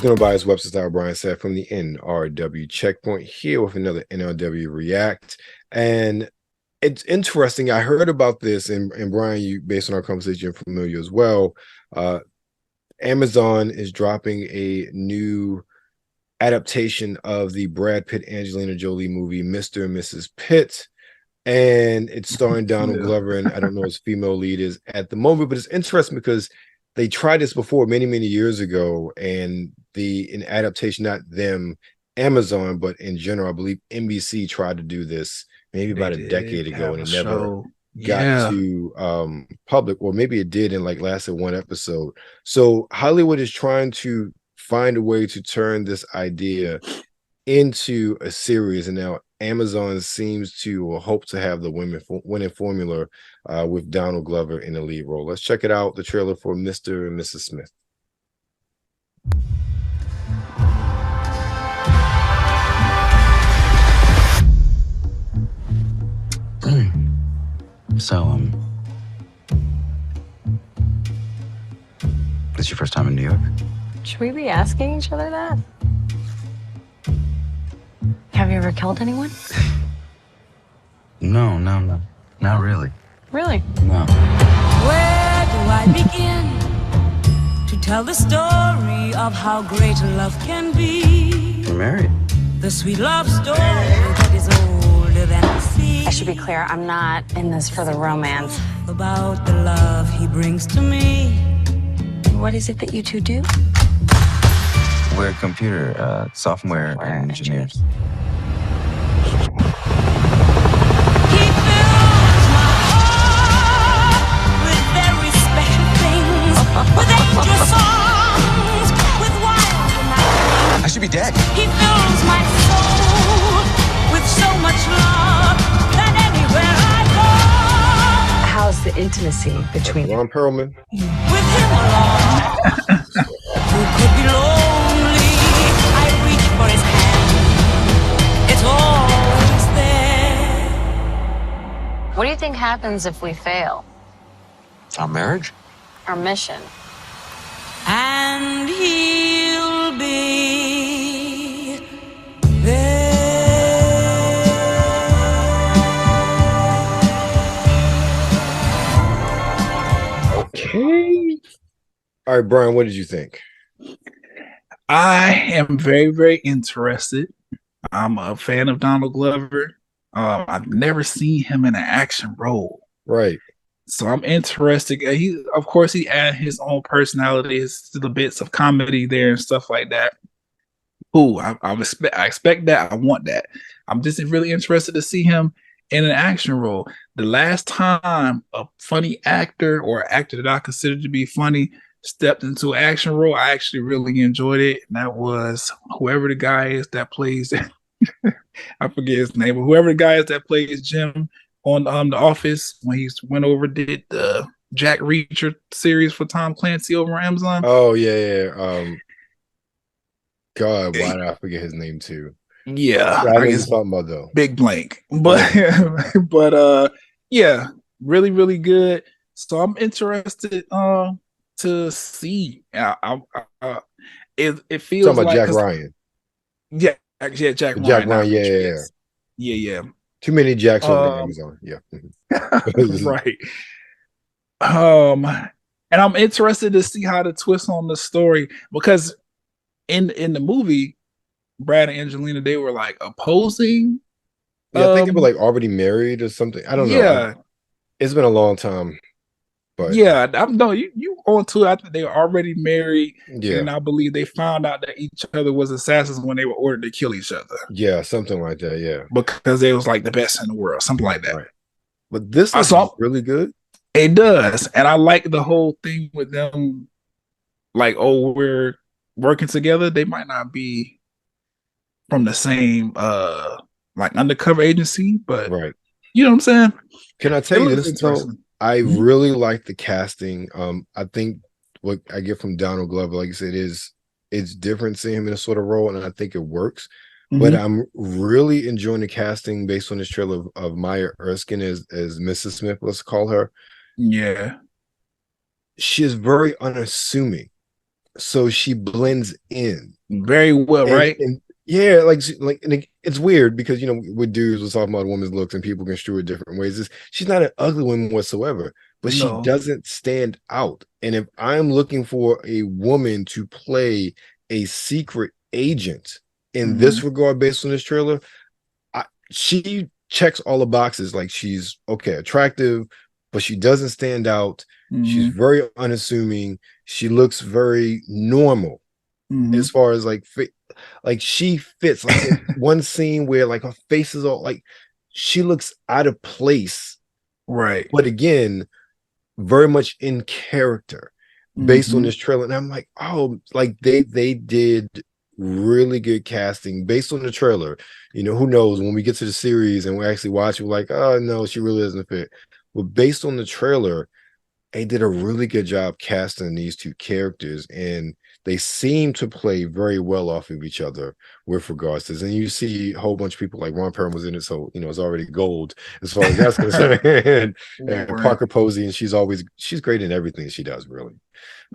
going by? It's WebsterStyle Brian Sapph from the NRW Checkpoint here with another NRW React. And it's interesting. I heard about this, and Brian, you, based on our conversation, you're familiar as well. Amazon is dropping a new adaptation of the Brad Pitt, Angelina Jolie movie, Mr. and Mrs. Pitt. And it's starring Donald Glover, and I don't know what his female lead is at the moment, but it's interesting because they tried this before many, many years ago, and an adaptation, not them, Amazon, but in general, I believe NBC tried to do this maybe about a decade ago, and it never got to public, or maybe it did and like lasted one episode. So Hollywood is trying to find a way to turn this idea into a series, and now Amazon seems to, or hope to, have the winning formula with Donald Glover in the lead role. Let's check it out, the trailer for Mr. and Mrs. Smith. So, this your first time in New York? Should we be asking each other that? Have you ever killed anyone? No, not really. Really? No. Where do I begin to tell the story of how great love can be? You're married. The sweet love story that is older than the sea. I should be clear, I'm not in this for the romance. About the love he brings to me. What is it that you two do? We're computer software engineers. He fills my heart with very special things, with angel songs, with wild nights. I should be dead. He fills my soul with so much love that anywhere I go. How's the intimacy between you? Ron Perlman. With him along, who could be lonely? I reach for his hand. It's always there. What do you think happens if we fail? Our marriage? Our mission? And he'll be there. Okay. All right, Brian, what did you think? I am very, very interested. I'm a fan of Donald Glover. I've never seen him in an action role. Right. So I'm interested. Of course, he added his own personality, his little bits of comedy there and stuff like that. Ooh, I expect that. I want that. I'm just really interested to see him in an action role. The last time a funny actor or actor that I considered to be funny stepped into an action role, I actually really enjoyed it. And that was whoever the guy is that plays, I forget his name, but whoever the guy is that plays Jim on The Office, when he went over, did the Jack Reacher series for Tom Clancy over on Amazon. Oh, yeah. God, why did I forget his name too? Yeah. I guess talking about though. Big blank. But yeah, really, really good. So I'm interested to see. It feels talking about like Jack Ryan. Yeah, Jack Ryan. Jack Ryan, yeah. Too many Jacks on Amazon. Yeah. Right. And I'm interested to see how to twist on the story, because in the movie, Brad and Angelina, they were like opposing. Yeah, I think they were like already married or something. I don't know. Yeah. It's been a long time. But yeah, no, you on to it. I think they were already married. Yeah. And I believe they found out that each other was assassins when they were ordered to kill each other. Yeah, something like that. Yeah. Because they was like the best in the world, something like that. Right. But this is really good. It does. And I like the whole thing with them, like, oh, we're working together. They might not be from the same like undercover agency, but right. You know what I'm saying? Can I tell you this though? I really like the casting. I think what I get from Donald Glover, like you said, it's different seeing him in a sort of role, and I think it works. But I'm really enjoying the casting based on this trailer of Maya Erskine as Mrs. Smith, let's call her. Yeah. She is very unassuming. so she blends in very well, right? And yeah, and it's weird because with dudes we're talking about women's looks and people construe it different ways. She's not an ugly woman whatsoever, but she doesn't stand out. And if I'm looking for a woman to play a secret agent in this regard, based on this trailer, she checks all the boxes. Like, she's attractive, but she doesn't stand out. She's very unassuming. She looks very normal as far as like she fits. Like one scene where like her face is all like, she looks out of place, right? But again, very much in character based on this trailer. And I'm like, oh, like they did really good casting based on the trailer. Who knows, when we get to the series and we actually watch it, we're like, oh no, she really doesn't fit. But based on the trailer, they did a really good job casting these two characters, and they seem to play very well off of each other with regards to this. And you see a whole bunch of people, like Ron Perlman was in it, so it's already gold as far as that's concerned. and Parker Posey, and she's great in everything she does, really.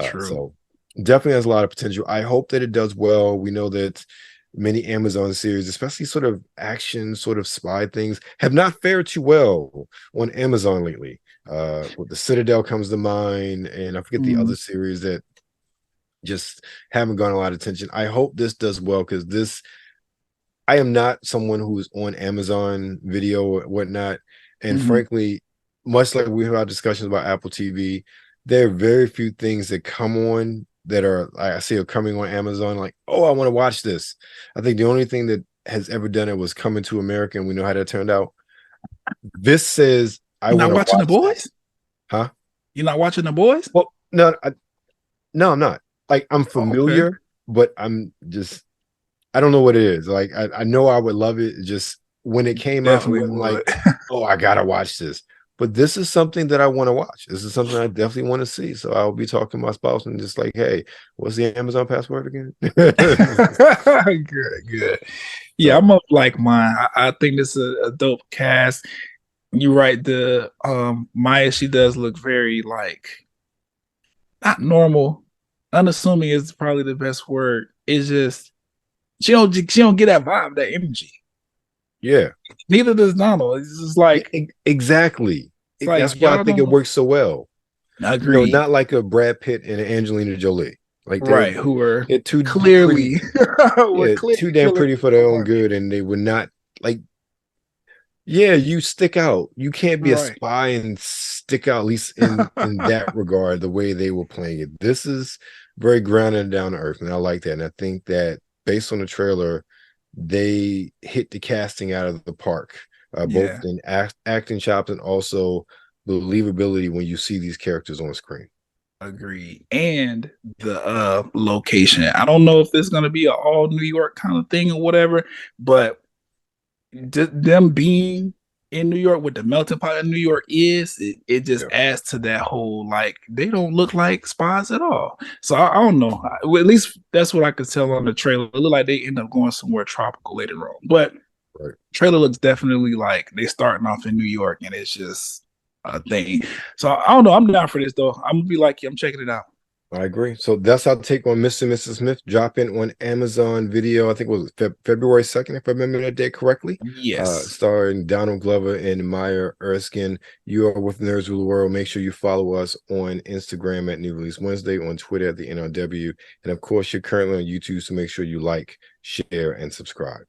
So definitely has a lot of potential. I hope that it does well. We know that many Amazon series, especially sort of action, sort of spy things, have not fared too well on Amazon lately. With the Citadel comes to mind, and I forget the other series that just haven't gotten a lot of attention. I hope this does well, because I am not someone who is on Amazon Video or whatnot, and frankly, much like we have our discussions about Apple TV, there are very few things that come on that I see are coming on Amazon. Like, oh, I want to watch this. I think the only thing that has ever done it was Coming to America, and we know how that turned out. This says You're not watching The Boys? Huh? You're not watching The Boys? Well, no, I'm not. Like, I'm familiar, but I don't know what it is. Like, I know I would love it. Just when it came out, I'm like, oh, I gotta watch this. But this is something that I want to watch. This is something I definitely want to see. So I'll be talking to my spouse and just like, hey, what's the Amazon password again? Good. Yeah, I'm up like mine. I think this is a dope cast. You're right. The Maya, she does look very like not normal. Unassuming is probably the best word. It's just she don't get that vibe, that energy. Yeah. Neither does Donald. It's just like exactly. Like, that's why I think it works so well. I agree. Not like a Brad Pitt and an Angelina Jolie. Like, who are too clearly too damn pretty for their own good, and they would not like. Yeah, you stick out. You can't be a spy and stick out, at least in that regard, the way they were playing it. This is very grounded and down to earth, and I like that. And I think that based on the trailer, they hit the casting out of the park, both in acting chops and also believability when you see these characters on screen. Agreed. And the location. I don't know if it's going to be an all New York kind of thing or whatever, but them being in New York, what the melting pot of New York is, it just adds to that whole, like, they don't look like spies at all. So I don't know. Well, at least that's what I could tell on the trailer. It looked like they end up going somewhere tropical later on. But trailer looks definitely like they starting off in New York, and it's just a thing. So I don't know. I'm down for this, though. I'm going to be like, I'm checking it out. I agree. So that's our take on Mr. and Mrs. Smith. Drop in on Amazon Video. I think it was February 2nd, if I remember that date correctly. Yes. Starring Donald Glover and Maya Erskine. You are with Nerds Rule the World. Make sure you follow us on Instagram at New Release Wednesday, on Twitter at the NRW. And of course, you're currently on YouTube, so make sure you like, share, and subscribe.